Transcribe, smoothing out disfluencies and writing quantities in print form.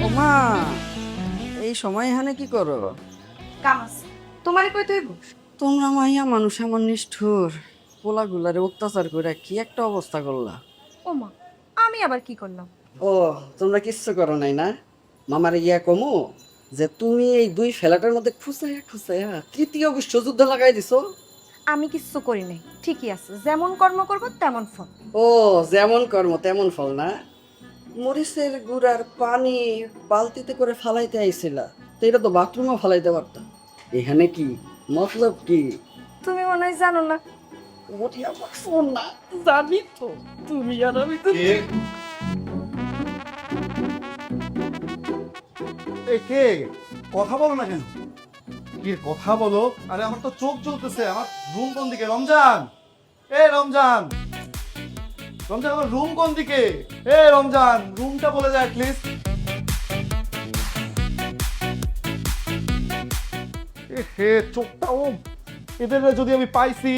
ওমা, এই সময় এখানে কি করো? কাম আছে তোমারে কই তুই বস। তোমরা মাইয়া মানুষ এমন নিষ্ঠুর, পোলাগুলারে অত্যাচার করে কি একটা অবস্থা করলা। ও মা, আমি আবার কি করলাম? ও, তোমরা কিচ্ছু করো নাই না? মামার ইয়া কমু যে তুমি এই দুই ফেলাটার মধ্যে খুঁচাইয়া খুঁচাইয়া তৃতীয় বিশ্বযুদ্ধ লাগাই দিছো। আমি কিচ্ছু করি নাই, ঠিকই আছে, যেমন কর্ম করব তেমন ফল। ও, যেমন কর্ম তেমন ফল না? মরিচের গুড়ার পানি বালতিতে করে ফালাইতে আইছিলা, তো এটা তো বাথরুমে ফালাইতে পারতাম। এখানে কি মতলব কি? তুমি মনে হয় জানো না। ওরে আমার ফোন না, জানি তো। তুমি আর আমি তো কে কথা বলো না কেন? কি কথা বলো? আরে আমার তো চোখ জ্বলতেছে। আমার রুম কোন দিকে? রমজান, এ রমজান, রমজান আমার রুম কোন দিকে? এ রমজান, রুমটা বলে যায় প্লিজ। হে চোখটাও এদের যদি আমি পাইছি